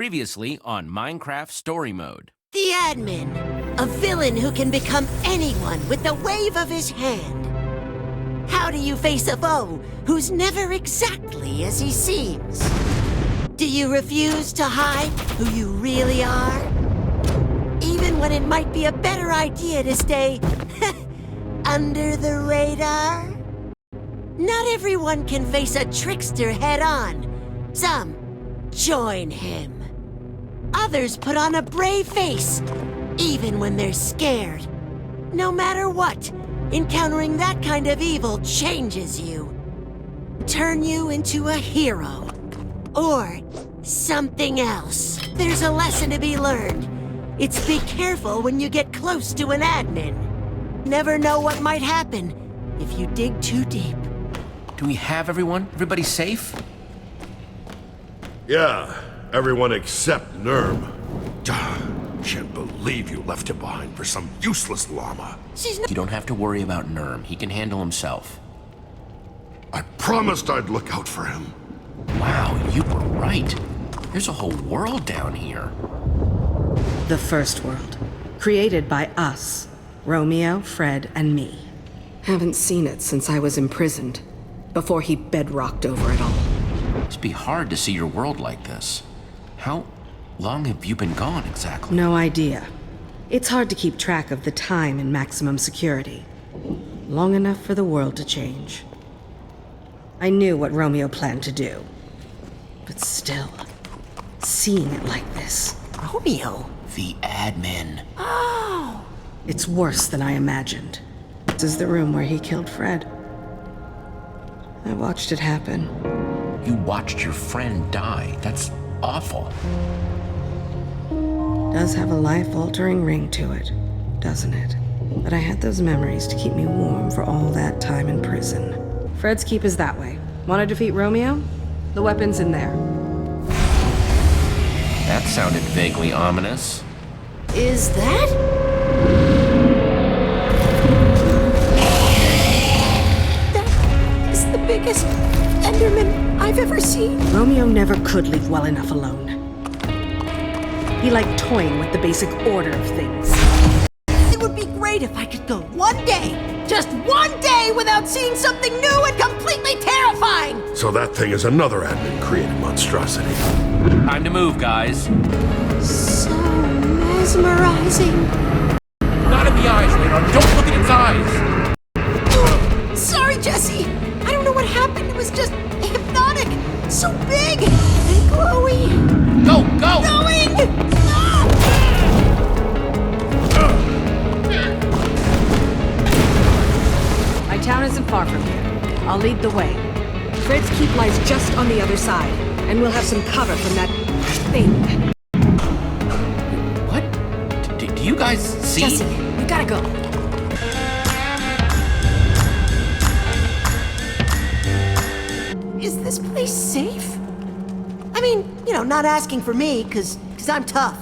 Previously on Minecraft Story Mode. The admin, a villain who can become anyone with the wave of his hand. How do you face a foe who's never exactly as he seems? Do you refuse to hide who you really are? Even when it might be a better idea to stay under the radar? Not everyone can face a trickster head-on. Some join him. Others put on a brave face, even when they're scared. No matter what, encountering that kind of evil changes you. Turn you into a hero. Or something else. There's a lesson to be learned. It's be careful when you get close to an admin. Never know what might happen if you dig too deep. Do we have everyone? Everybody safe? Yeah, everyone except Nerm. Can't believe you left him behind for some useless llama. You don't have to worry about Nerm. He can handle himself. I promised I'd look out for him. Wow, you were right. There's a whole world down here. The first world, created by us, Romeo, Fred, and me. Haven't seen it since I was imprisoned, before he bedrocked over it all. It'd be hard to see your world like this. How long have you been gone exactly? No idea. It's hard to keep track of the time in maximum security. Long enough for the world to change. I knew what Romeo planned to do. But still, seeing it like this... Romeo? The admin. Oh! It's worse than I imagined. This is the room where he killed Fred. I watched it happen. You watched your friend die. That's awful. Does have a life-altering ring to it, doesn't it? But I had those memories to keep me warm for all that time in prison. Fred's keep is that way. Want to defeat Romeo? The weapon's in there. That sounded vaguely ominous. Is that? That is the biggest Enderman I've ever seen. Romeo never could leave well enough alone. He liked toying with the basic order of things. It would be great if I could go one day, just one day, without seeing something new and completely terrifying! So that thing is another admin-created monstrosity. Time to move, guys. So mesmerizing. Not in the eyes, Leonard. Don't look at its eyes. Sorry, Jesse. I don't know what happened. It was just hypnotic. So big and glowy. Go, go! Going! My town isn't far from here. I'll lead the way. Fred's keep lies just on the other side, and we'll have some cover from that thing. What? Do you guys see? Jesse, we gotta go. Is this place safe? I mean, not asking for me, because I'm tough.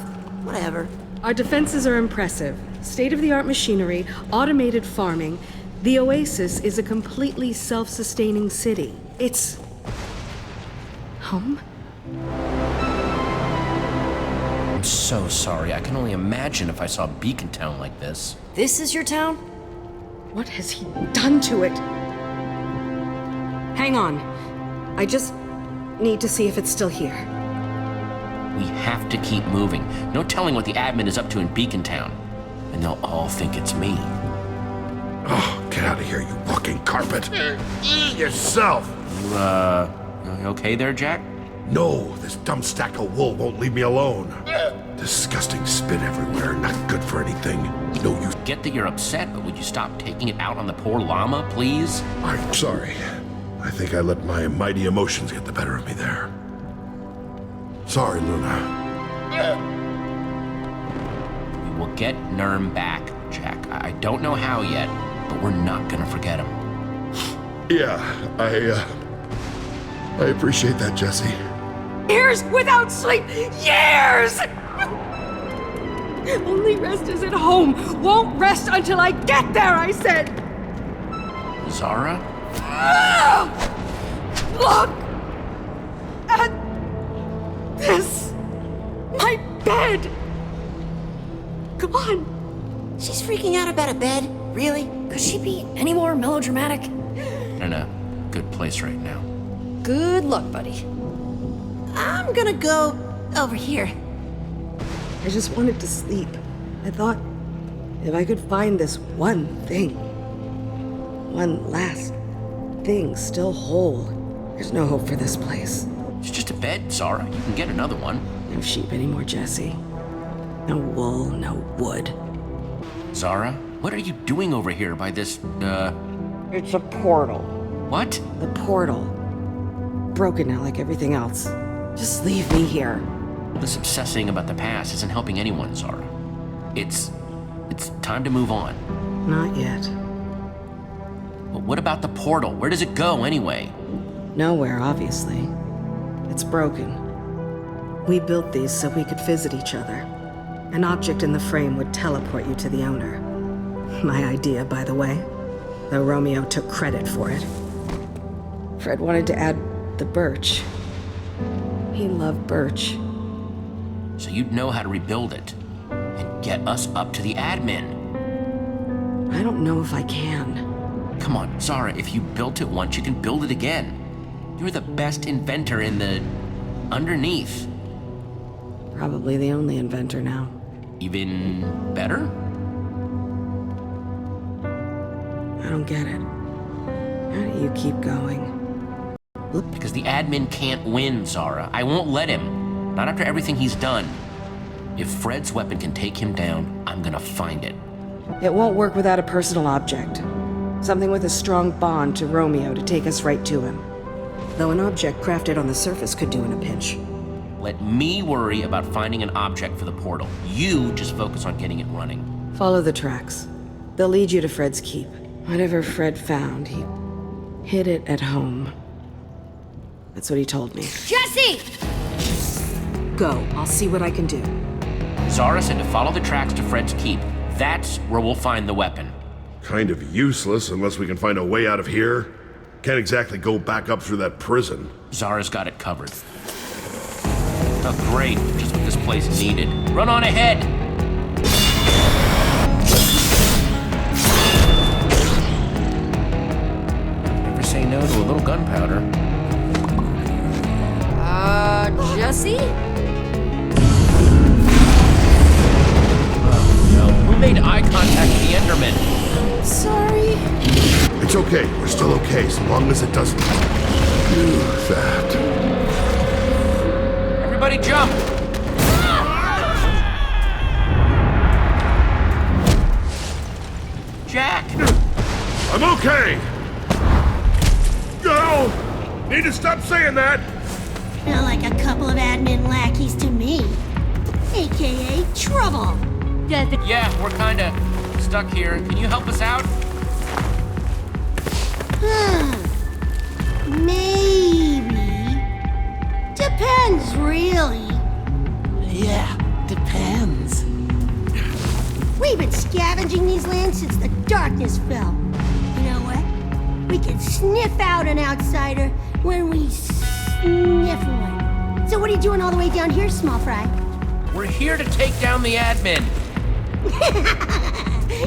Whatever. Our defenses are impressive. State-of-the-art machinery, automated farming. The Oasis is a completely self-sustaining city. It's... home? I'm so sorry. I can only imagine if I saw Beacontown like this. This is your town? What has he done to it? Hang on. I just need to see if it's still here. We have to keep moving. No telling what the admin is up to in Beacontown. And they'll all think it's me. Oh, get out of here, you walking carpet. Yourself. You okay there, Jack? No, this dumb stack of wool won't leave me alone. Disgusting spit everywhere, not good for anything. No use. Get that you're upset, but would you stop taking it out on the poor llama, please? I'm sorry. I think I let my mighty emotions get the better of me there. Sorry, Luna. We will get Nerm back, Jack. I don't know how yet, but we're not gonna forget him. Yeah, I appreciate that, Jesse. Years without sleep! Years! Only rest is at home. Won't rest until I get there, I said! Xara? Look at this! My bed! Gone! She's freaking out about a bed? Really? Could she be any more melodramatic? In a good place right now. Good luck, buddy. I'm gonna go over here. I just wanted to sleep. I thought if I could find this one thing, one last thing still whole, there's no hope for this place. It's just a bed, Xara. You can get another one. No sheep anymore, Jesse. No wool, no wood. Xara, what are you doing over here by this, It's a portal. what? The portal. Broken now like everything else. Just leave me here. This obsessing about the past isn't helping anyone, Xara. It's time to move on. Not yet. But what about the portal? Where does it go, anyway? Nowhere, obviously. It's broken. We built these so we could visit each other. An object in the frame would teleport you to the owner. My idea, by the way, though Romeo took credit for it. Fred wanted to add the birch. He loved birch. So you'd know how to rebuild it and get us up to the admin. I don't know if I can. Come on, Xara, if you built it once, you can build it again. You're the best inventor in the... underneath. Probably the only inventor now. Even better? I don't get it. How do you keep going? Because the admin can't win, Xara. I won't let him. Not after everything he's done. If Fred's weapon can take him down, I'm gonna find it. It won't work without a personal object. Something with a strong bond to Romeo to take us right to him. Though an object crafted on the surface could do in a pinch. Let me worry about finding an object for the portal. You just focus on getting it running. Follow the tracks. They'll lead you to Fred's keep. Whatever Fred found, he hid it at home. That's what he told me. Jesse! Go, I'll see what I can do. Xara said to follow the tracks to Fred's keep. That's where we'll find the weapon. Kind of useless unless we can find a way out of here. Can't exactly go back up through that prison. Xara's got it covered. Oh, great. Just what this place needed. Run on ahead! Never say no to a little gunpowder. Jesse? No. Who made eye contact with the Enderman? Sorry. It's okay. We're still okay, so long as it doesn't do that. Everybody jump! Jack! I'm okay! Go! Need to stop saying that! Feel like a couple of admin lackeys to me. AKA trouble. Yeah, we're kinda stuck here. Can you help us out? Maybe. Depends, really. Yeah, depends. We've been scavenging these lands since the darkness fell. You know what? We can sniff out an outsider when we sniff one. So what are you doing all the way down here, small fry? We're here to take down the admin.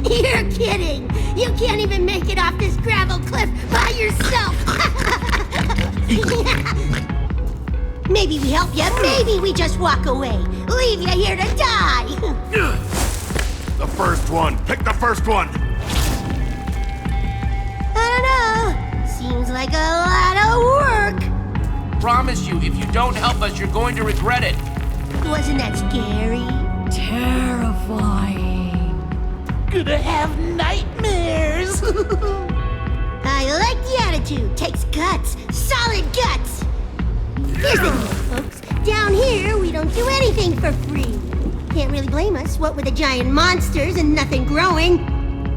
You're kidding! You can't even make it off this gravel cliff by yourself! Maybe we help you, maybe we just walk away. Leave you here to die! The first one! Pick the first one! I don't know. Seems like a lot of work. Promise you, if you don't help us, you're going to regret it. Wasn't that scary? Terrifying. Gonna have nightmares. I like the attitude. Takes guts. Solid guts. Here's the deal, folks. Down here, we don't do anything for free. Can't really blame us, what with the giant monsters and nothing growing.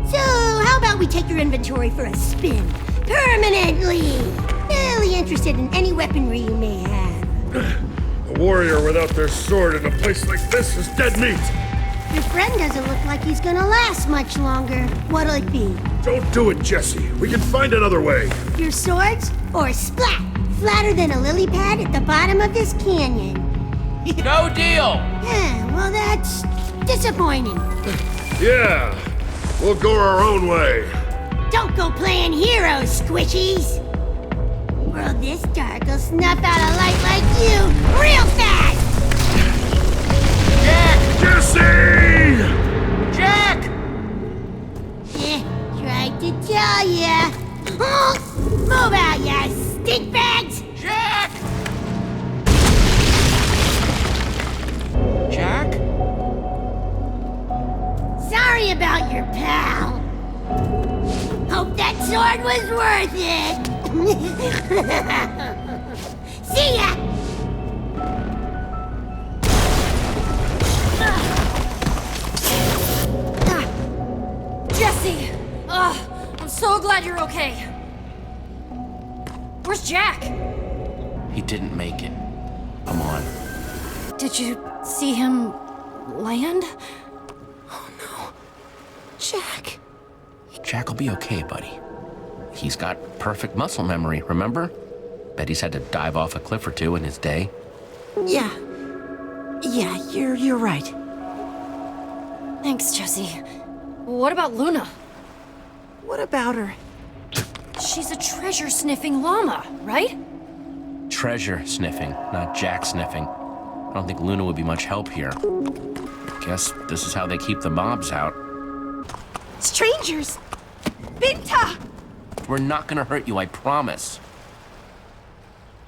So, how about we take your inventory for a spin? Permanently! Really interested in any weaponry you may have. A warrior without their sword in a place like this is dead meat! Your friend doesn't look like he's gonna last much longer. What'll it be? Don't do it, Jesse. We can find another way. Your swords? Or splat! Flatter than a lily pad at the bottom of this canyon. No deal! Well, that's disappointing. Yeah, we'll go our own way. Don't go playing heroes, squishies! World this dark will snuff out a light like you real fast! Jack! Jesse! Jack! Tried to tell ya. Move out, ya stink bags! Jack! Jack? Sorry about your pal. Hope that sword was worth it. See ya! Jesse! I'm so glad you're okay. Where's Jack? He didn't make it. Come on. Did you see him land? Jack. Jack will be okay, buddy. He's got perfect muscle memory, remember? Bet he's had to dive off a cliff or two in his day. Yeah, you're right. Thanks, Jesse. What about Luna? What about her? She's a treasure-sniffing llama, right? Treasure sniffing, not Jack sniffing. I don't think Luna would be much help here. Guess this is how they keep the mobs out. Strangers! Binta! We're not gonna hurt you, I promise.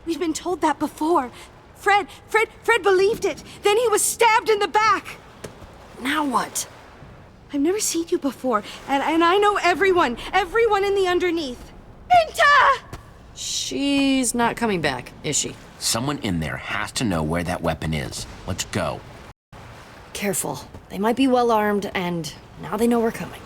We've been told that before. Fred believed it. Then he was stabbed in the back. Now what? I've never seen you before, and I know everyone in the underneath. Binta! She's not coming back, is she? Someone in there has to know where that weapon is. Let's go. Careful. They might be well armed, and now they know we're coming.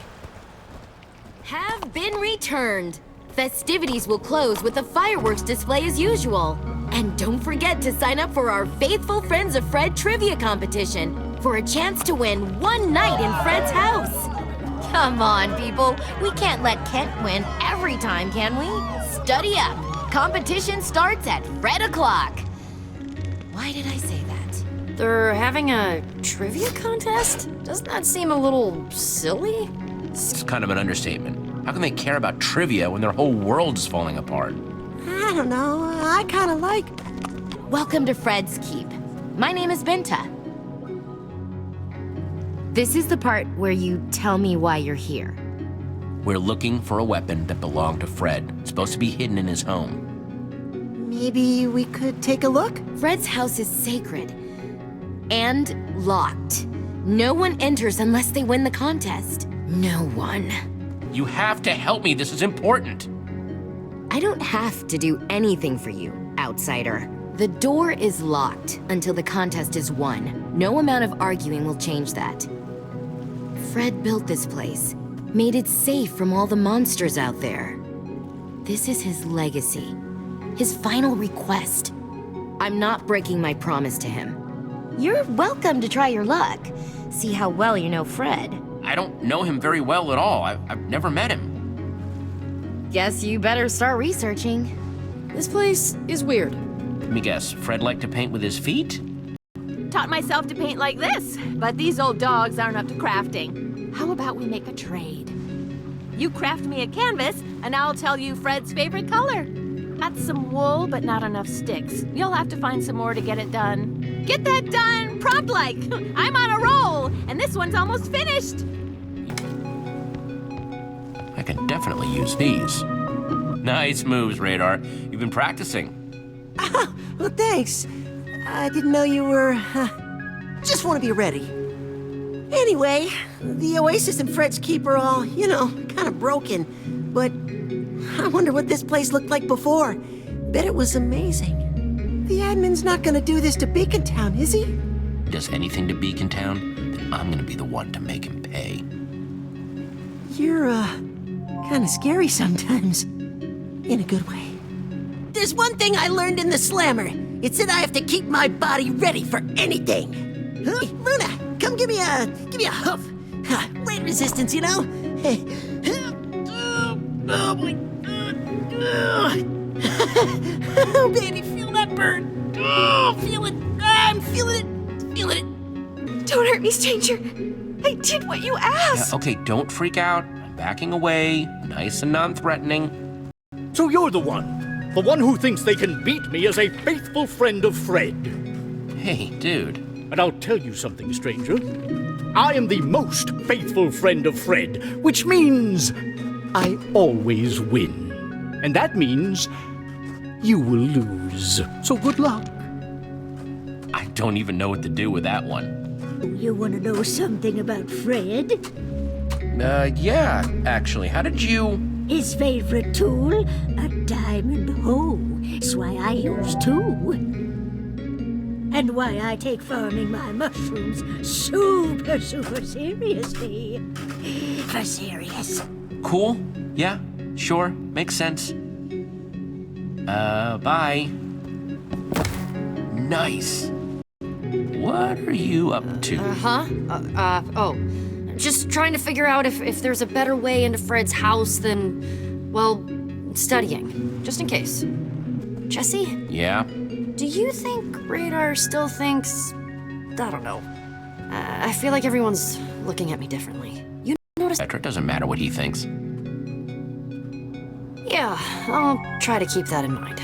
Have been returned. Festivities will close with a fireworks display as usual. And don't forget to sign up for our Faithful Friends of Fred trivia competition for a chance to win one night in Fred's house. Come on, people. We can't let Kent win every time, can we? Study up. Competition starts at Fred o'clock. Why did I say that? They're having a trivia contest? Doesn't that seem a little silly? It's kind of an understatement. How can they care about trivia when their whole world is falling apart? I don't know. I kind of like. Welcome to Fred's Keep. My name is Binta. This is the part where you tell me why you're here. We're looking for a weapon that belonged to Fred. It's supposed to be hidden in his home. Maybe we could take a look? Fred's house is sacred and locked. No one enters unless they win the contest. No one. You have to help me. This is important. I don't have to do anything for you, outsider. The door is locked until the contest is won. No amount of arguing will change that. Fred built this place, made it safe from all the monsters out there. This is his legacy, his final request. I'm not breaking my promise to him. You're welcome to try your luck. See how well you know Fred. I don't know him very well at all. I've never met him. Guess you better start researching. This place is weird. Let me guess, Fred liked to paint with his feet? Taught myself to paint like this, but these old dogs aren't up to crafting. How about we make a trade? You craft me a canvas, and I'll tell you Fred's favorite color. Got some wool, but not enough sticks. You'll have to find some more to get it done. Get that done, prompt-like. I'm on a roll, and this one's almost finished. I can definitely use these. Nice moves, Radar. You've been practicing. Well, thanks. I didn't know you were. Just want to be ready. Anyway, the Oasis and Fred's Keep are all, kind of broken. But I wonder what this place looked like before. Bet it was amazing. The admin's not gonna do this to Beacontown, is he? Does anything to Beacontown, then I'm gonna be the one to make him pay. You're, kind of scary sometimes. In a good way. There's one thing I learned in the slammer. It said I have to keep my body ready for anything. Hey, Luna, come give me a hoof. Weight resistance, you know? Hey. Oh, boy. Oh, baby, feel that burn. Oh, feel it. Ah! I'm feeling it. Feeling it. Don't hurt me, stranger. I did what you asked. Okay, don't freak out. I'm backing away, nice and non-threatening. So you're the one who thinks they can beat me as a faithful friend of Fred. Hey, dude. And I'll tell you something, stranger. I am the most faithful friend of Fred, which means I always win. And that means you will lose. So good luck. I don't even know what to do with that one. You want to know something about Fred? Yeah, actually. How did you... His favorite tool? A diamond hoe. That's why I use two. And why I take farming my mushrooms super seriously. For serious. Cool? Yeah, sure. Makes sense. Bye. Nice. What are you up to? Just trying to figure out if there's a better way into Fred's house than, well, studying. Just in case. Jesse? Yeah? Do you think Radar still thinks... I don't know. I feel like everyone's looking at me differently. You notice... Petra, doesn't matter what he thinks. Yeah, I'll try to keep that in mind.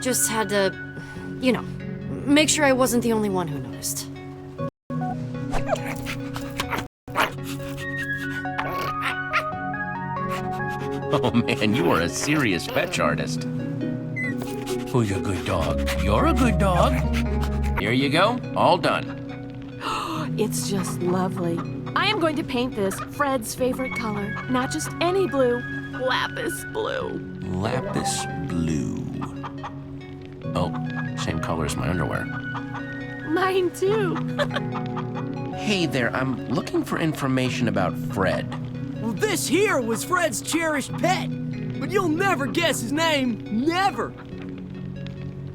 Just had to, make sure I wasn't the only one who noticed. Oh man, you are a serious fetch artist. Who's a good dog? You're a good dog. Here you go, all done. It's just lovely. I am going to paint this Fred's favorite color. Not just any blue, lapis blue. Lapis blue. Oh, same color as my underwear. Mine too. Hey there, I'm looking for information about Fred. Well, this here was Fred's cherished pet, but you'll never guess his name. Never.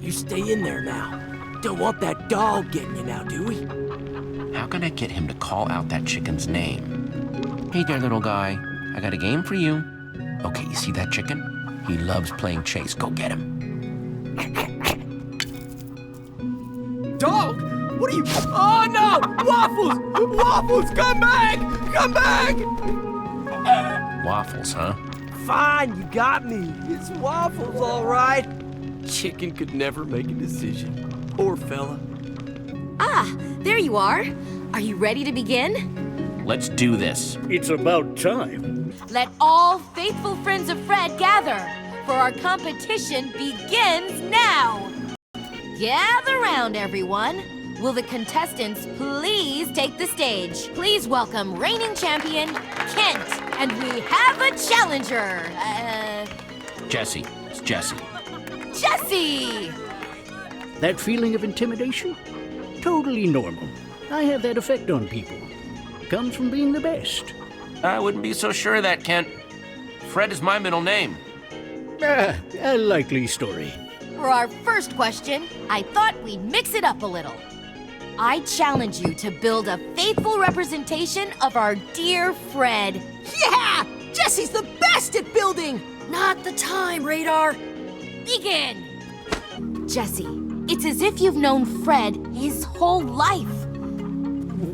You stay in there now. Don't want that dog getting you now, do we? How can I get him to call out that chicken's name? Hey there, little guy. I got a game for you. Okay, you see that chicken? He loves playing chase. Go get him. Dog? What are you... Oh, no! Waffles! Waffles, come back! Come back! Waffles, huh? Fine, you got me. It's Waffles, all right. Chicken could never make a decision. Poor fella. Ah, there you are. Are you ready to begin? Let's do this. It's about time. Let all faithful friends of Fred gather, for our competition begins now. Gather round, everyone. Will the contestants please take the stage? Please welcome reigning champion, Kent. And we have a challenger. Jesse. It's Jesse. Jesse! That feeling of intimidation? Totally normal. I have that effect on people. Comes from being the best. I wouldn't be so sure of that, Kent. Fred is my middle name. A likely story. For our first question, I thought we'd mix it up a little. I challenge you to build a faithful representation of our dear Fred. Yeah! Jesse's the best at building! Not the time, Radar. Begin! Jesse, it's as if you've known Fred his whole life.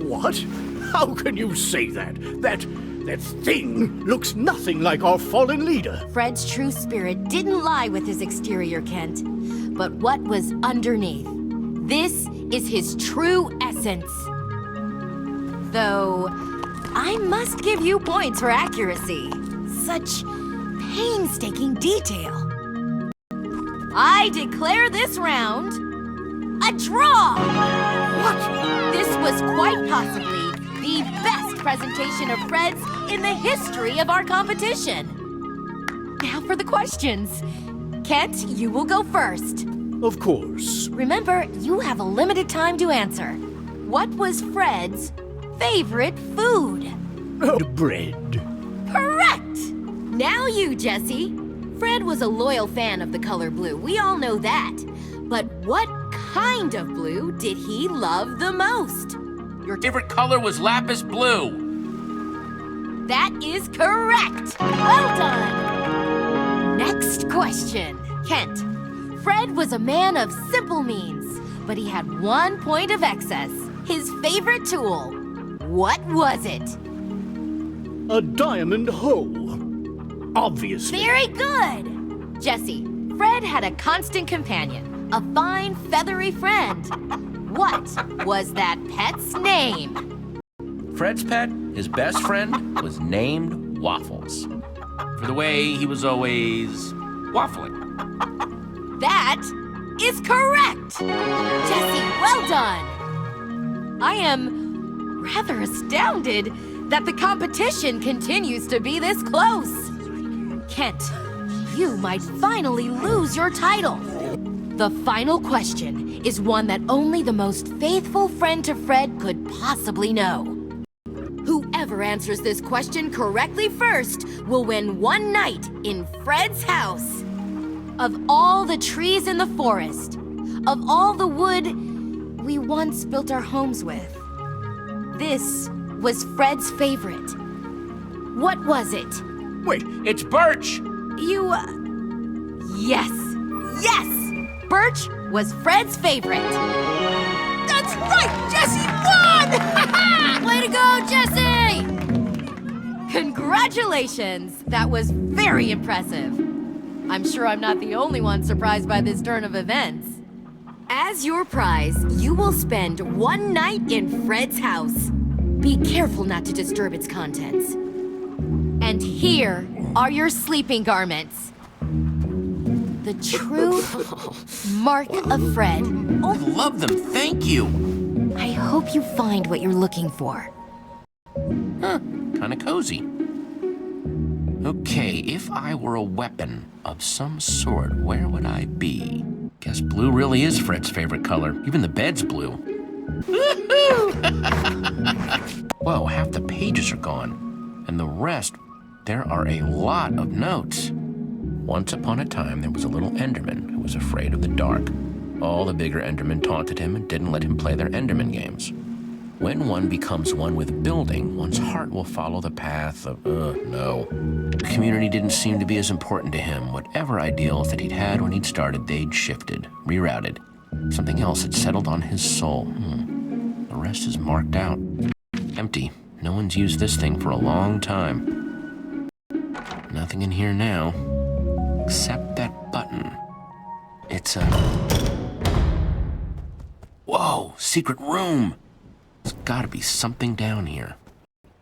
What? How can you say that? That thing looks nothing like our fallen leader. Fred's true spirit didn't lie with his exterior, Kent, but what was underneath. This is his true essence. Though, I must give you points for accuracy. Such painstaking detail. I declare this round a draw! What? This was quite possibly the best presentation of Fred's in the history of our competition. Now for the questions. Kent, you will go first. Of course. Remember, you have a limited time to answer. What was Fred's favorite food? Bread. Correct! Now you, Jesse. Fred was a loyal fan of the color blue. We all know that. But what kind of blue did he love the most? Your favorite color was lapis blue. That is correct! Well done! Next question. Kent, Fred was a man of simple means, But he had 1 point of excess. His favorite tool. What was it? A diamond hoe. Obviously. Very good! Jesse, Fred had a constant companion. A fine, feathery friend. What was that pet's name? Fred's pet, his best friend, was named Waffles. For the way he was always waffling. That is correct! Jesse, well done! I am rather astounded that the competition continues to be this close. Kent, you might finally lose your title. The final question is one that only the most faithful friend to Fred could possibly know. Whoever answers this question correctly first will win one night in Fred's house. Of all the trees in the forest, of all the wood we once built our homes with, this was Fred's favorite. What was it? Wait, it's birch! Yes! Yes! Birch was Fred's favorite. That's right! Jesse won! Way to go, Jesse! Congratulations! That was very impressive. I'm sure I'm not the only one surprised by this turn of events. As your prize, you will spend one night in Fred's house. Be careful not to disturb its contents. And here are your sleeping garments. The true mark of Fred. Oh, love them, thank you! I hope you find what you're looking for. Huh, kinda cozy. Okay, if I were a weapon of some sort, where would I be? Guess blue really is Fred's favorite color. Even the bed's blue. Whoa, half the pages are gone. And the rest, there are a lot of notes. Once upon a time, there was a little Enderman who was afraid of the dark. All the bigger Endermen taunted him and didn't let him play their Enderman games. When one becomes one with building, one's heart will follow the path of, no. The community didn't seem to be as important to him. Whatever ideals that he'd had when he'd started, they'd shifted, rerouted. Something else had settled on his soul. The rest is marked out. Empty. No one's used this thing for a long time. Nothing in here now, except that button. It's a... Whoa, secret room! There's gotta be something down here.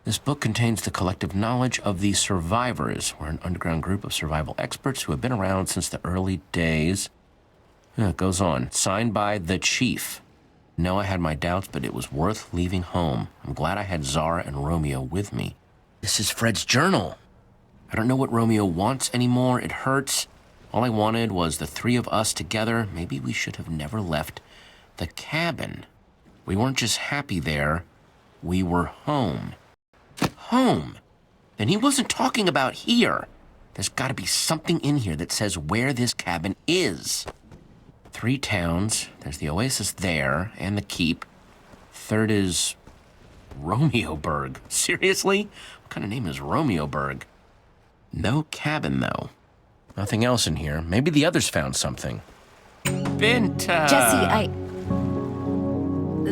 This book contains the collective knowledge of the survivors. We're an underground group of survival experts who have been around since the early days. It goes on. Signed by the Chief. No, I had my doubts, but it was worth leaving home. I'm glad I had Xara and Romeo with me. This is Fred's journal. I don't know what Romeo wants anymore. It hurts. All I wanted was the three of us together. Maybe we should have never left the cabin. We weren't just happy there. We were home. Home? Then he wasn't talking about here. There's gotta be something in here that says where this cabin is. 3 towns. There's the oasis there, and the keep. Third is... Romeoburg. Seriously? What kind of name is Romeoburg? No cabin, though. Nothing else in here. Maybe the others found something. Binta! Jesse,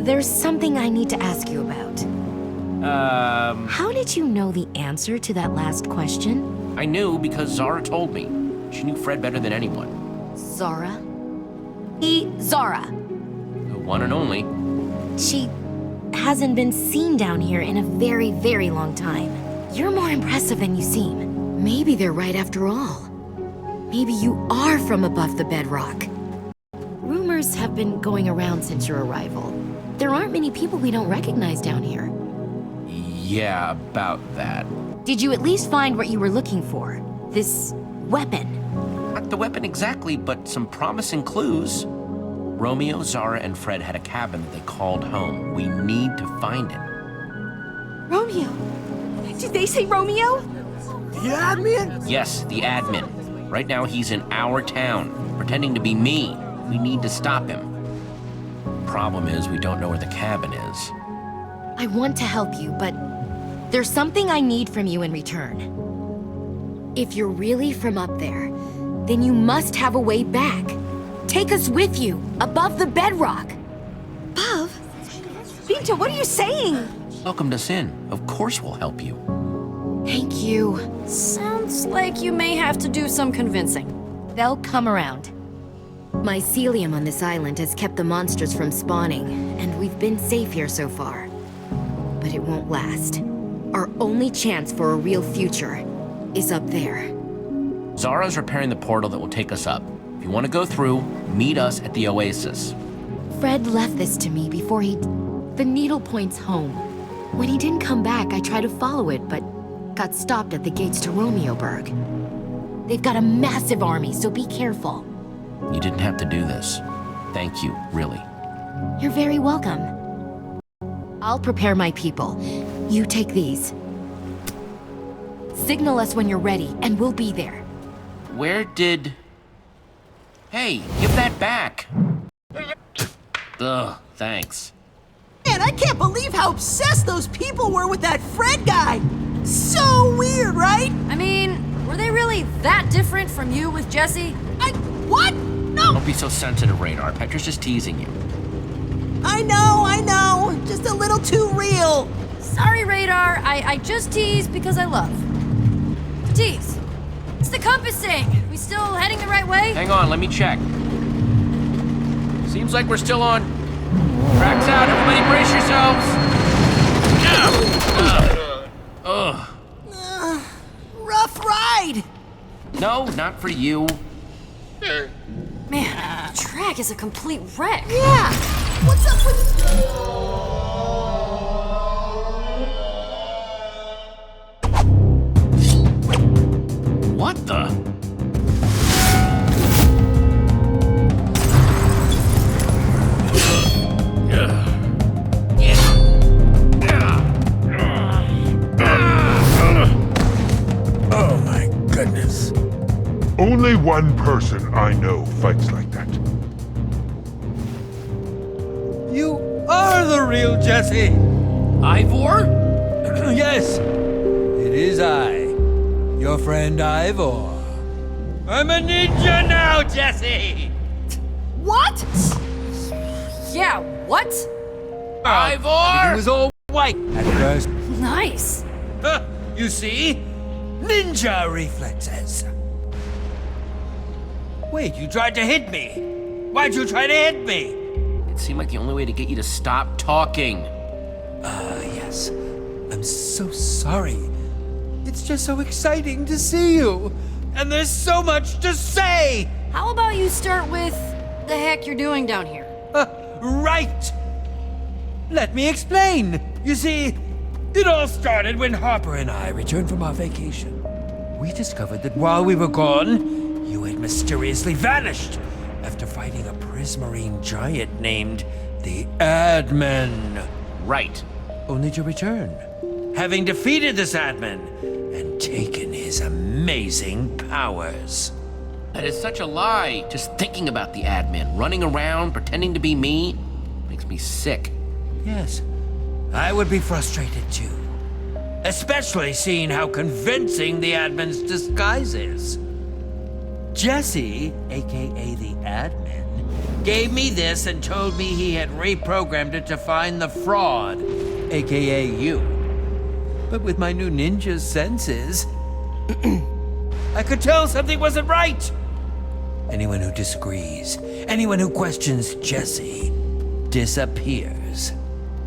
there's something I need to ask you about. How did you know the answer to that last question? I knew because Xara told me. She knew Fred better than anyone. Xara? Xara. The one and only. She hasn't been seen down here in a very, very long time. You're more impressive than you seem. Maybe they're right after all. Maybe you are from above the bedrock. Rumors have been going around since your arrival. There aren't many people we don't recognize down here. Yeah, about that. Did you at least find what you were looking for? This weapon? Not the weapon exactly, but some promising clues. Romeo, Xara, and Fred had a cabin that they called home. We need to find it. Romeo? Did they say Romeo? The admin? Yes, the admin. Right now he's in our town, pretending to be me. We need to stop him. Problem is, we don't know where the cabin is. I want to help you, but there's something I need from you in return. If you're really from up there, then you must have a way back. Take us with you, above the bedrock. Binta, what are you saying? Welcomed us in. Of course we'll help you. Thank you. Sounds like you may have to do some convincing. They'll come around. Mycelium on this island has kept the monsters from spawning, and we've been safe here so far. But it won't last. Our only chance for a real future is up there. Xara's repairing the portal that will take us up. If you want to go through, meet us at the Oasis. Fred left this to me before he... The needle points home. When he didn't come back, I tried to follow it, but got stopped at the gates to Romeoburg. They've got a massive army, so be careful. You didn't have to do this. Thank you, really. You're very welcome. I'll prepare my people. You take these. Signal us when you're ready, and we'll be there. Where did... Hey, give that back. Ugh, thanks. Man, I can't believe how obsessed those people were with that Fred guy. So weird, right? I mean, were they really that different from you with Jesse? What? No. Don't be so sensitive, Radar. Petra's just teasing you. I know. Just a little too real. Sorry, Radar. I just tease because I love. To tease. It's the compass thing. We still heading the right way? Hang on, let me check. Seems like we're still on. Tracks out, everybody brace yourselves. Rough ride. No, not for you. Man, the track is a complete wreck. Yeah. What's up with... What the? Oh my goodness. Only one person I know fights like that. You are the real Jesse! Ivor? Yes, it is I, your friend Ivor. I'm a ninja now, Jesse! What? Yeah, what? Everything was all white at first. Nice. You see? Ninja reflexes. Wait, you tried to hit me. Why'd you try to hit me? It seemed like the only way to get you to stop talking. Yes. I'm so sorry. It's just so exciting to see you. And there's so much to say. How about you start with the heck you're doing down here? Right. Let me explain. You see, it all started when Harper and I returned from our vacation. We discovered that while we were gone, you had mysteriously vanished after fighting a prismarine giant named the Admin. Right. Only to return, having defeated this Admin and taken his amazing powers. That is such a lie. Just thinking about the admin, running around, pretending to be me, makes me sick. Yes, I would be frustrated too. Especially seeing how convincing the admin's disguise is. Jesse, aka the admin, gave me this and told me he had reprogrammed it to find the fraud, aka you. But with my new ninja senses, I could tell something wasn't right. Anyone who disagrees, anyone who questions Jesse, disappears.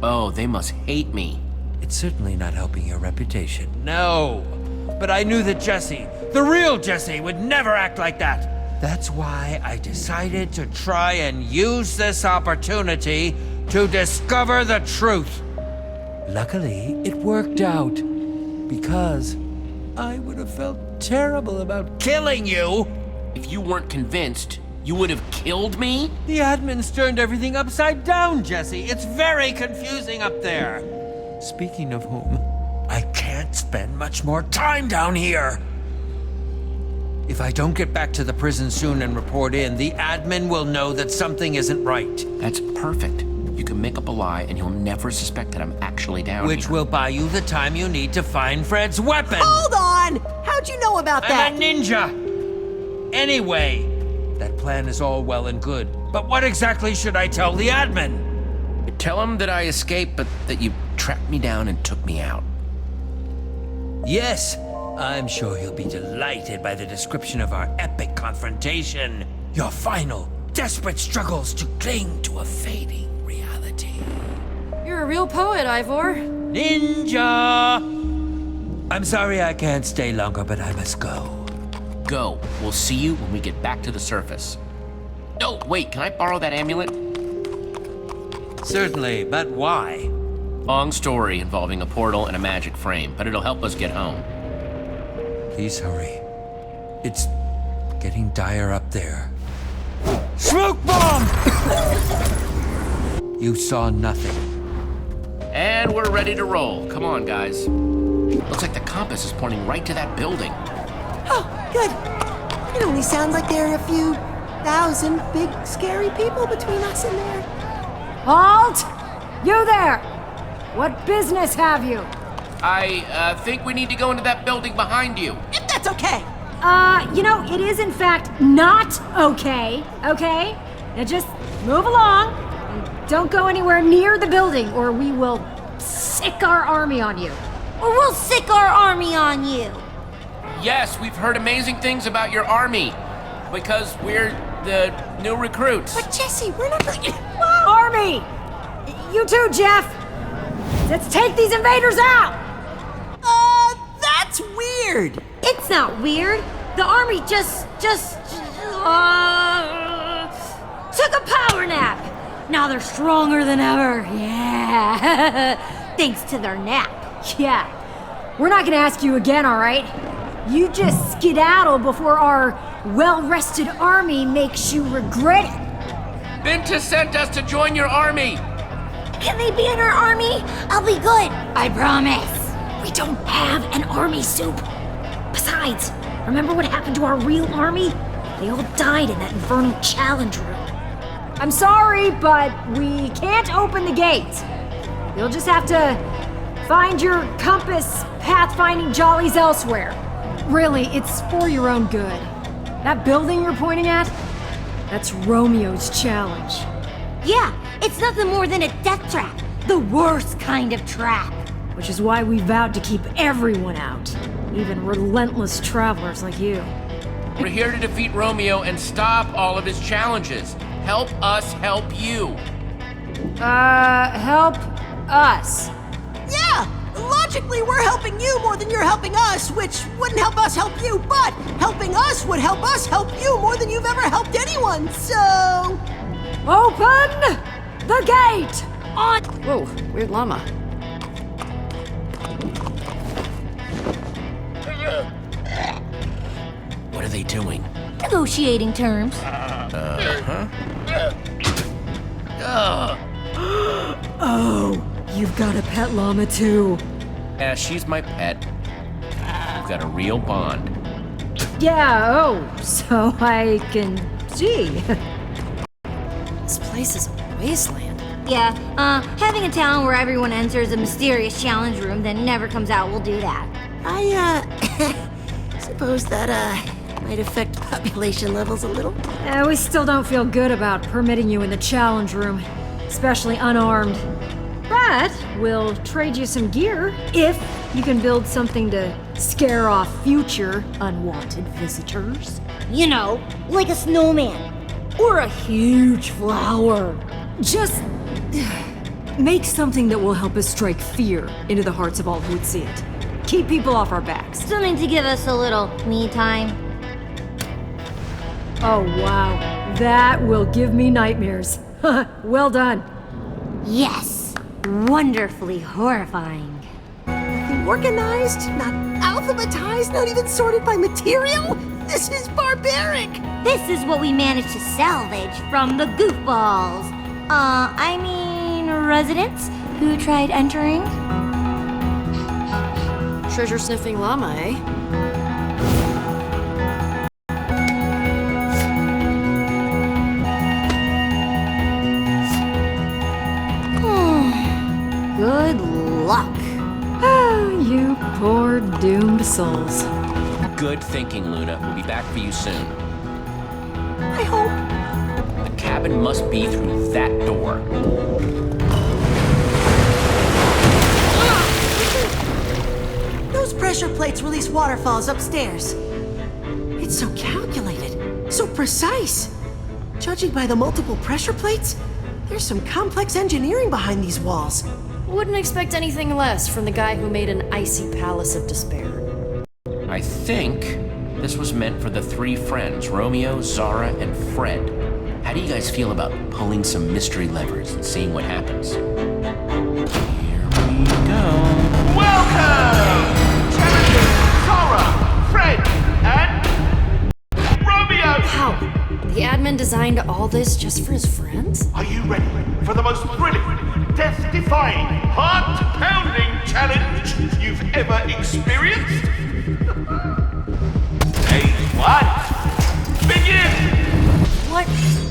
Oh, they must hate me. It's certainly not helping your reputation. No. But I knew that Jesse, the real Jesse, would never act like that. That's why I decided to try and use this opportunity to discover the truth. Luckily, it worked out. Because I would have felt terrible about killing you. If you weren't convinced, you would have killed me? The admins turned everything upside down, Jesse. It's very confusing up there. Speaking of whom, I can't spend much more time down here. If I don't get back to the prison soon and report in, the admin will know that something isn't right. That's perfect. You can make up a lie and he'll never suspect that I'm actually down Which here. will buy you the time you need to find Fred's weapon. Hold on! How'd you know about that? I'm a ninja. Anyway, that plan is all well and good. But what exactly should I tell the admin? Tell him that I escaped, but that you tracked me down and took me out. Yes, I'm sure he'll be delighted by the description of our epic confrontation. Your final, desperate struggles to cling to a fading reality. You're a real poet, Ivor. Ninja! I'm sorry I can't stay longer, but I must go. Go. We'll see you when we get back to the surface. Oh, wait, can I borrow that amulet? Certainly, but why? Long story involving a portal and a magic frame, but it'll help us get home. Please hurry. It's getting dire up there. Smoke bomb! You saw nothing. And we're ready to roll. Come on, guys. Looks like the compass is pointing right to that building. Oh, good. It only sounds like there are a few thousand big, scary people between us and there. Halt! You there! What business have you? I think we need to go into that building behind you. If that's okay. It is in fact not okay, okay? Now just move along and don't go anywhere near the building or we will sick our army on you. Or we'll sick our army on you. Yes, we've heard amazing things about your army because we're the new recruits. But Jesse, we're not really... Army! You too, Jeff! Let's take these invaders out! That's weird! It's not weird. The army just took a power nap. Now they're stronger than ever. Yeah. Thanks to their nap. Yeah. We're not gonna ask you again, all right? You just skedaddle before our well-rested army makes you regret it. Binta sent us to join your army. Can they be in our army? I'll be good. I promise. We don't have an army soup. Besides, remember what happened to our real army? They all died in that infernal challenge room. I'm sorry, but we can't open the gates. You'll just have to find your compass pathfinding jollies elsewhere. Really, it's for your own good. That building you're pointing at? That's Romeo's challenge. Yeah, it's nothing more than a death trap. The worst kind of trap. Which is why we vowed to keep everyone out. Even relentless travelers like you. We're here to defeat Romeo and stop all of his challenges. Help us help you. Help us. Yeah! Logically, we're helping you more than you're helping us, which wouldn't help us help you, but helping us would help us help you more than you've ever helped anyone, so... Open the gate! On! Whoa, weird llama. What are they doing? Negotiating terms. Oh, you've got a pet llama too. Yeah, she's my pet. We've got a real bond. Yeah, oh, so I can see. This place is a wasteland. Yeah, having a town where everyone enters a mysterious challenge room then never comes out will do that. I, suppose that, might affect population levels a little. We still don't feel good about permitting you in the challenge room, especially unarmed. But we'll trade you some gear if you can build something to scare off future unwanted visitors. You know, like a snowman. Or a huge flower. Just make something that will help us strike fear into the hearts of all who would see it. Keep people off our backs. Something to give us a little me time. Oh, wow. That will give me nightmares. Well done. Yes. Wonderfully horrifying. Nothing organized, not alphabetized, not even sorted by material? This is barbaric! This is what we managed to salvage from the goofballs. Residents who tried entering. Treasure-sniffing llama, eh? Good luck. You poor doomed souls. Good thinking, Luna. We'll be back for you soon. I hope. The cabin must be through that door. pressure plates release waterfalls upstairs. It's so calculated, so precise. Judging by the multiple pressure plates, there's some complex engineering behind these walls. Wouldn't expect anything less from the guy who made an icy palace of despair. I think this was meant for the three friends, Romeo, Xara, and Fred. How do you guys feel about pulling some mystery levers and seeing what happens? Here we go. Welcome! Challengers Xara, Fred, and Romeo! How? The admin designed all this just for his friends? Are you ready for the most thrilling, death-defying, heart-pounding challenge you've ever experienced? Stage 1, begin! What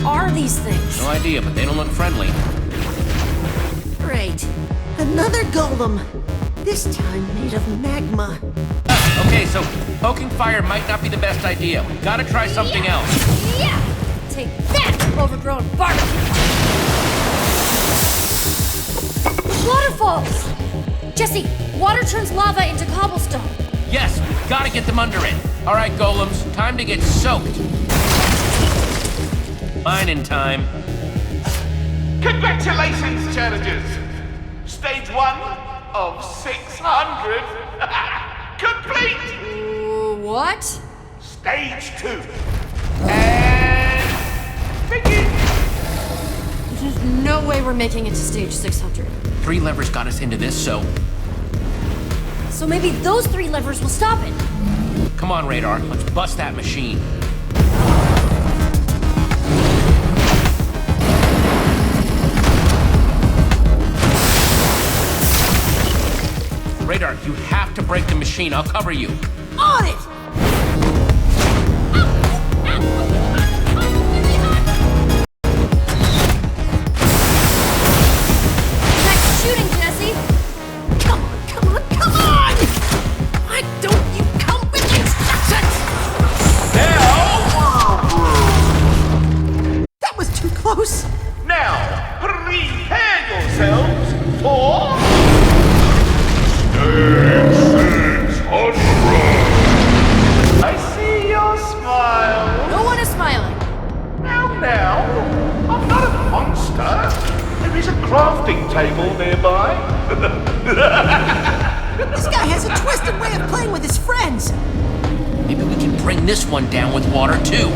are these things? No idea, but they don't look friendly. Great. Another golem. This time made of magma. Okay, so poking fire might not be the best idea. We've got to try something else. Yeah! Take that, overgrown barbecue! Waterfalls! Jesse, water turns lava into cobblestone. Yes, we've got to get them under it. All right, golems, time to get soaked. Mining time. Congratulations, challengers! Stage 1 of 600 complete! What? Stage 2. And begin! There's no way we're making it to stage 600. 3 levers got us into this, so So maybe those 3 levers will stop it. come on, Radar, let's bust that machine. Radar, you have to break the machine. I'll cover you. On it! Nice shooting, Jesse. Come on! Why don't you come with instructions? That was too close. Now, prepare yourselves for... I see your smile. No one is smiling. Now, I'm not a monster. There is a crafting table nearby. This guy has a twisted way of playing with his friends. Maybe we can bring this one down with water, too.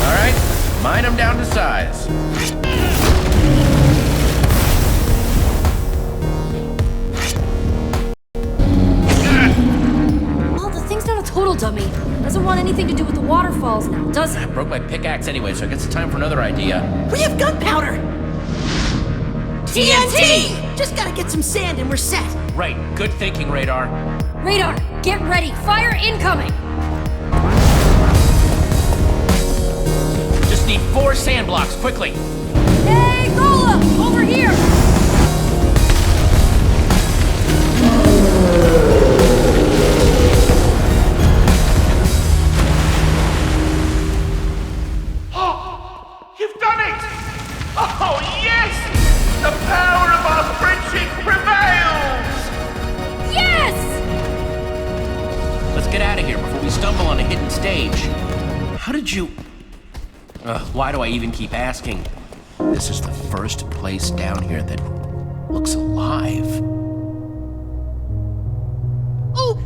All right, mine them down to size. Well, the thing's not a total dummy. Doesn't want anything to do with the waterfalls now, does it? I broke my pickaxe anyway, so I guess it's time for another idea. We have gunpowder! TNT! Just gotta get some sand and we're set. Right, good thinking, Radar. Radar, get ready. Fire incoming. Just need 4 sand blocks, quickly. Hey, Golem, over here. You've done it! Oh, yes! The power of our friendship prevails! Yes! Let's get out of here before we stumble on a hidden stage. How did you... why do I even keep asking? This is the first place down here that looks alive. Oh,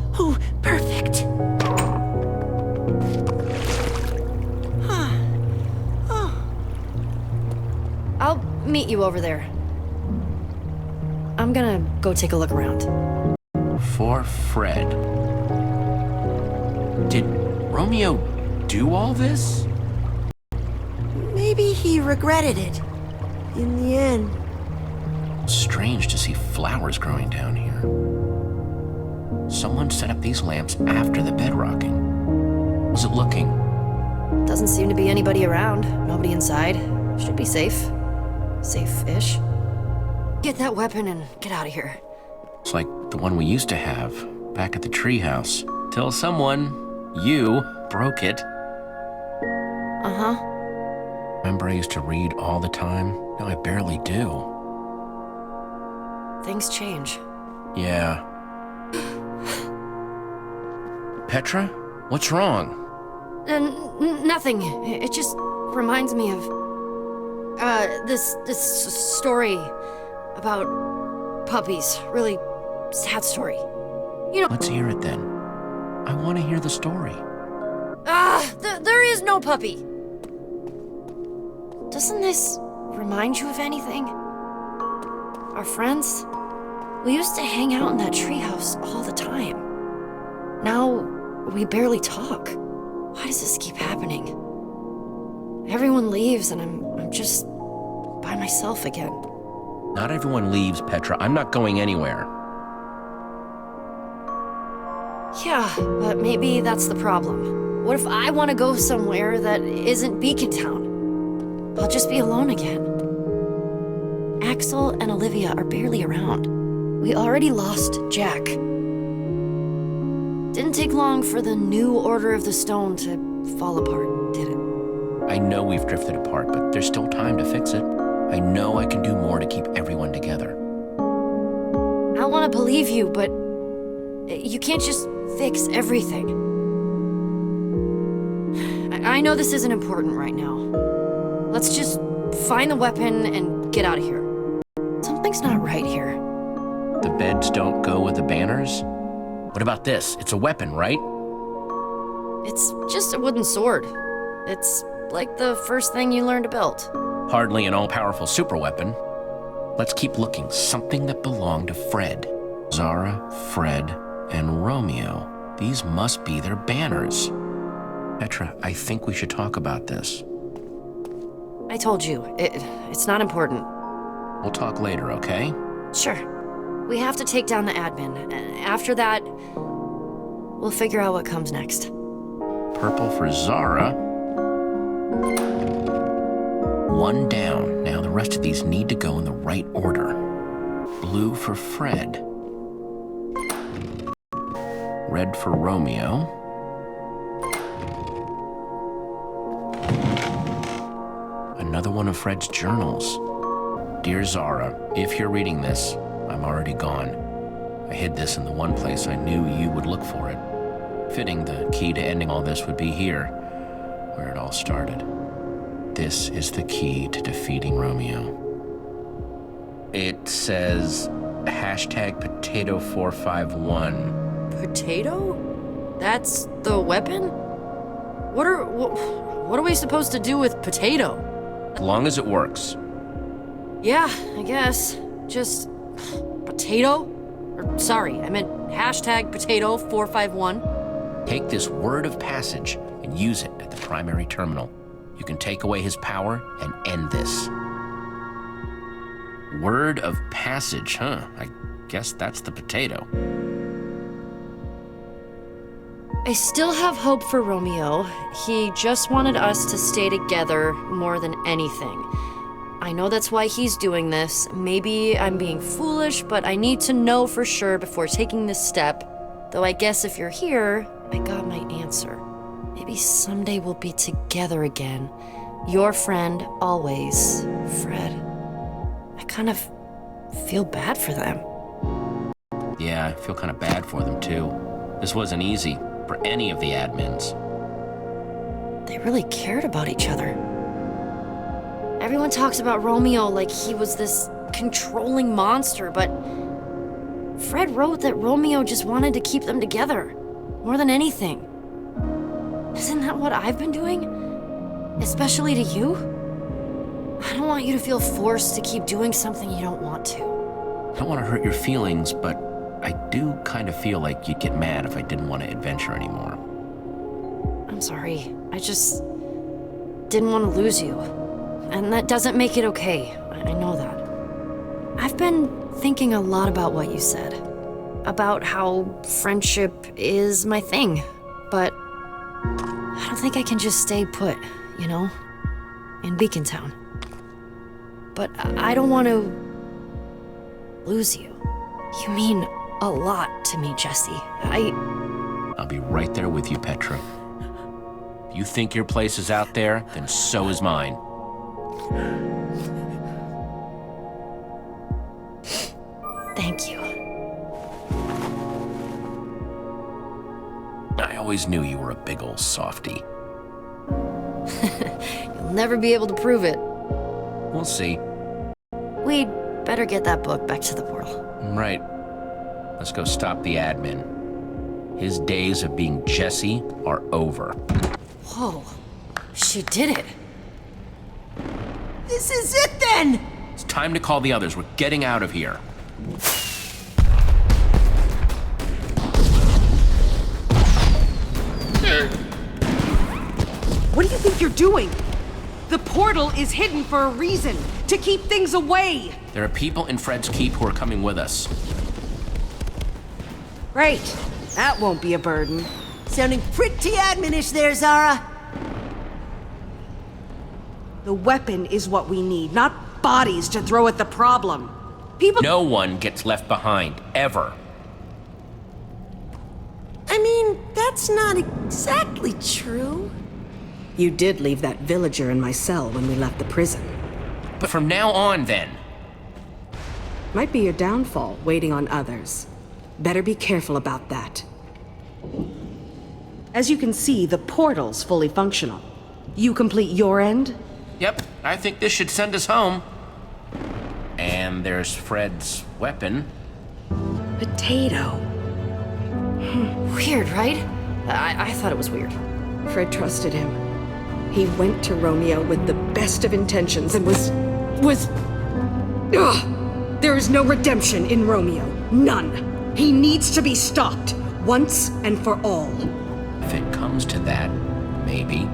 perfect. I'll meet you over there. I'm gonna go take a look around. For Fred. Did Romeo do all this? Maybe he regretted it. In the end. Strange to see flowers growing down here. Someone set up these lamps after the bedrocking. Was it looking? Doesn't seem to be anybody around. Nobody inside. Should be safe. Safe-ish. Get that weapon and get out of here. It's like the one we used to have back at the treehouse. Till someone, you, broke it. Uh-huh. Remember I used to read all the time? Now I barely do. Things change. Yeah. Petra? What's wrong? Nothing. It just reminds me of this story about puppies. Really sad story. You know. Let's hear it then. I want to hear the story. There is no puppy. Doesn't this remind you of anything? Our friends? We used to hang out in that treehouse all the time. Now, we barely talk. Why does this keep happening? Everyone leaves and I'm just by myself again. Not everyone leaves, Petra. I'm not going anywhere. Yeah, but maybe that's the problem. What if I want to go somewhere that isn't Beacontown? I'll just be alone again. Axel and Olivia are barely around. We already lost Jack. Didn't take long for the new Order of the Stone to fall apart, did it? I know we've drifted apart, but there's still time to fix it. I know I can do more to keep everyone together. I want to believe you, but you can't just fix everything. I know this isn't important right now. Let's just find the weapon and get out of here. Something's not right here. The beds don't go with the banners? What about this? It's a weapon, right? It's just a wooden sword. It's like the first thing you learn to build. Hardly an all-powerful superweapon. Let's keep looking. Something that belonged to Fred. Xara, Fred, and Romeo. These must be their banners. Petra, I think we should talk about this. I told you, it's not important. We'll talk later, okay? Sure. We have to take down the admin. After that, we'll figure out what comes next. Purple for Xara. One down. Now the rest of these need to go in the right order. Blue for Fred. Red for Romeo. Another one of Fred's journals. Dear Xara, if you're reading this, I'm already gone. I hid this in the one place I knew you would look for it. Fitting the key to ending all this would be here, where it all started. This is the key to defeating Romeo. It says #potato451. Potato? That's the weapon? What are we supposed to do with potato? As long as it works. Yeah, I guess. Just potato? Or sorry, I meant #potato451. Take this word of passage and use it at the primary terminal. You can take away his power and end this. Word of passage, huh? I guess that's the potato. I still have hope for Romeo. He just wanted us to stay together more than anything. I know that's why he's doing this. Maybe I'm being foolish, but I need to know for sure before taking this step. Though I guess if you're here, I got my answer. Maybe someday we'll be together again. Your friend, always, Fred. I kind of feel bad for them. Yeah, I feel kind of bad for them too. This wasn't easy for any of the admins. They really cared about each other. Everyone talks about Romeo like he was this controlling monster, but Fred wrote that Romeo just wanted to keep them together, more than anything. Isn't that what I've been doing? Especially to you? I don't want you to feel forced to keep doing something you don't want to. I don't want to hurt your feelings, but I do kind of feel like you'd get mad if I didn't want to adventure anymore. I'm sorry. I just didn't want to lose you. And that doesn't make it okay. I know that. I've been thinking a lot about what you said. About how friendship is my thing. But I don't think I can just stay put, you know? In Beacontown. But I don't want to lose you. You mean a lot to me, Jesse. I'll be right there with you, Petra. If you think your place is out there, then so is mine. Thank you. always knew you were a big old softy. You'll never be able to prove it. We'll see. We'd better get that book back to the portal. Right. Let's go stop the admin. His days of being Jesse are over. Whoa. She did it. This is it then! It's time to call the others. We're getting out of here. What do you think you're doing? The portal is hidden for a reason, to keep things away. There are people in Fred's Keep who are coming with us. Great. That won't be a burden. Sounding pretty adminish there, Xara. The weapon is what we need, not bodies to throw at the problem. People— No one gets left behind, ever. I mean, that's not exactly true. You did leave that villager in my cell when we left the prison. But from now on, then. Might be your downfall, waiting on others. Better be careful about that. As you can see, the portal's fully functional. You complete your end? Yep, I think this should send us home. And there's Fred's weapon. Potato. Weird, right? I thought it was weird. Fred trusted him. He went to Romeo with the best of intentions and was... Ugh! There is no redemption in Romeo. None. He needs to be stopped, once and for all. If it comes to that, maybe.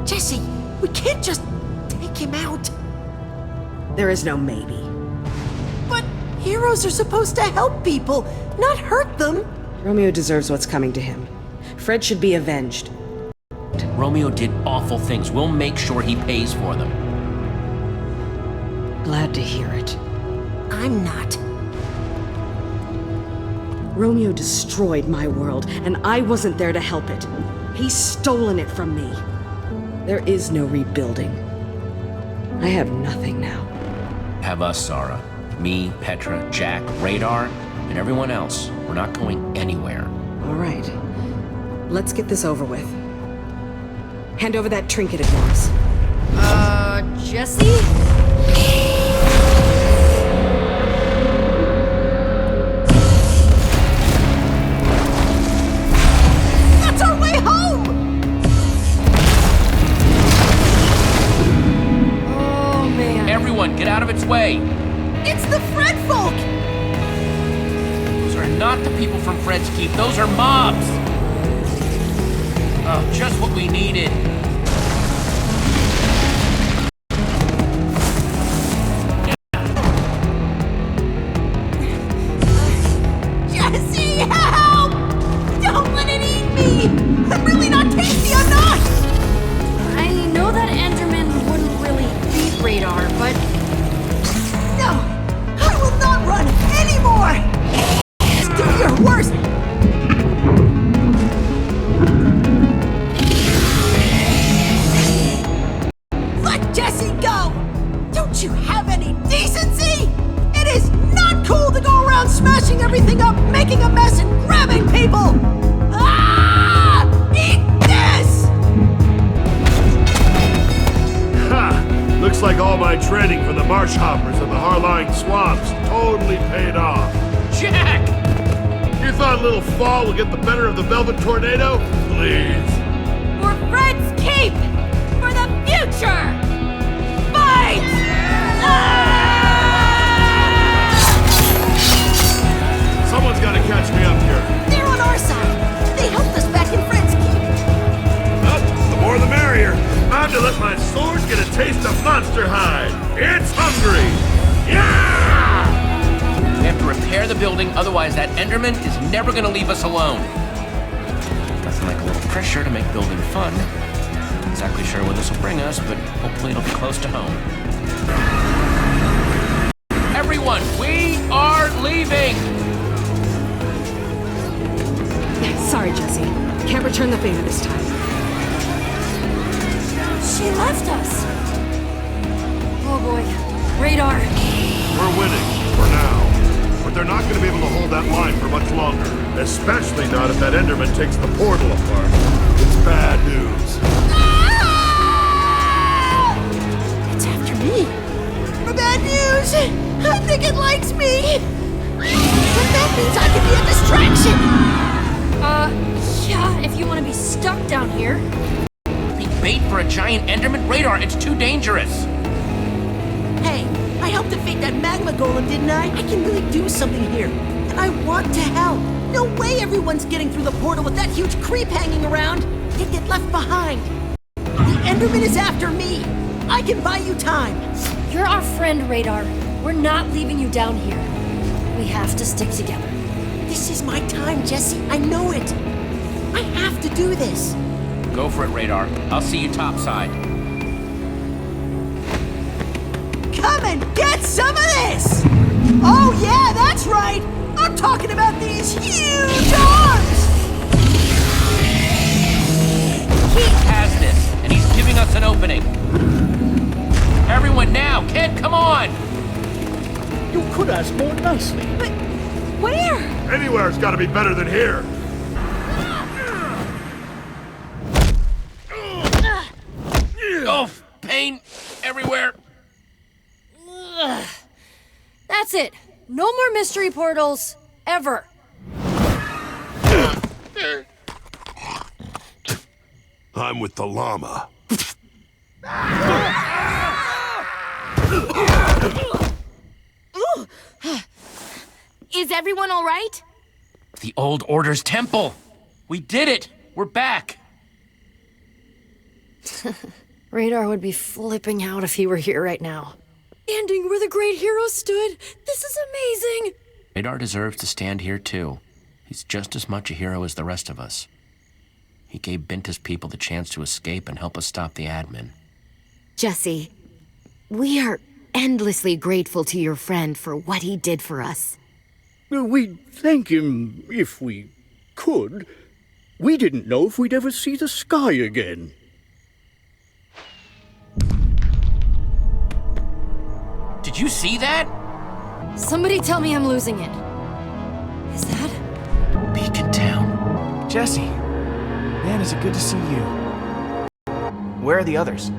Jesse, we can't just take him out. There is no maybe. But heroes are supposed to help people, not hurt them. Romeo deserves what's coming to him. Fred should be avenged. Romeo did awful things. We'll make sure he pays for them. Glad to hear it. I'm not. Romeo destroyed my world, and I wasn't there to help it. He's stolen it from me. There is no rebuilding. I have nothing now. Have us, Xara. Me, Petra, Jack, Radar, and everyone else. We're not going anywhere. All right. Let's get this over with. Hand over that trinket at once. Jesse? That's our way home! Oh, man. Everyone, get out of its way! It's the Fred folk! Those are not the people from Fred's Keep. Those are mobs! Oh, just what we needed. Jesse, help! Don't let it eat me! I'm really not tasty, I'm not! I know that Enderman wouldn't really beat Radar, but... No! I will not run anymore! Do your worst! Let Jesse go! Don't you have any decency? It is not cool to go around smashing everything up, making a mess, and grabbing people! Ah! Eat this! Ha! Looks like all my training from the marsh hoppers and the Harline swamps totally paid off. Jack! You thought a little fall would get the better of the Velvet Tornado? Please. For Fred's Keep! For the future! Fight! Someone's got to catch me up here. They're on our side. They helped us back in Fred's Keep. Well, the more the merrier. Time to let my sword get a taste of monster hide. It's hungry. Yeah! We have to repair the building, otherwise that Enderman is never gonna leave us alone. Nothing like a little pressure to make building fun. Not exactly sure where this will bring us, but hopefully it'll be close to home. Everyone, we are leaving! Sorry, Jesse. Can't return the favor this time. She left us! Oh boy. Radar. We're winning, for now. But they're not going to be able to hold that line for much longer. Especially not if that Enderman takes the portal apart. It's bad news. It's after me. Bad news! I think it likes me! But that means I can be a distraction! Yeah, if you want to be stuck down here. Be bait for a giant Enderman? Radar, it's too dangerous! Hey, I helped defeat that magma golem, didn't I? I can really do something here. And I want to help. No way everyone's getting through the portal with that huge creep hanging around. They'd get left behind. The Enderman is after me. I can buy you time. You're our friend, Radar. We're not leaving you down here. We have to stick together. This is my time, Jesse. I know it. I have to do this. Go for it, Radar. I'll see you topside. Come and get some of this! Oh yeah, that's right! I'm talking about these huge arms! He has this, and he's giving us an opening. Everyone now! Kid, come on! You could ask more nicely. But where? Anywhere's gotta be better than here. Oh, pain everywhere. That's it. No more mystery portals. Ever. I'm with the llama. Is everyone all right? The old Order's temple! We did it! We're back! Radar would be flipping out if he were here right now. Standing where the great hero stood. This is amazing! Radar deserves to stand here too. He's just as much a hero as the rest of us. He gave Binta's people the chance to escape and help us stop the admin. Jesse, we are endlessly grateful to your friend for what he did for us. We'd thank him if we could. We didn't know if we'd ever see the sky again. Did you see that? Somebody tell me I'm losing it. Is that? Beacontown. Jesse, man, is it good to see you. Where are the others?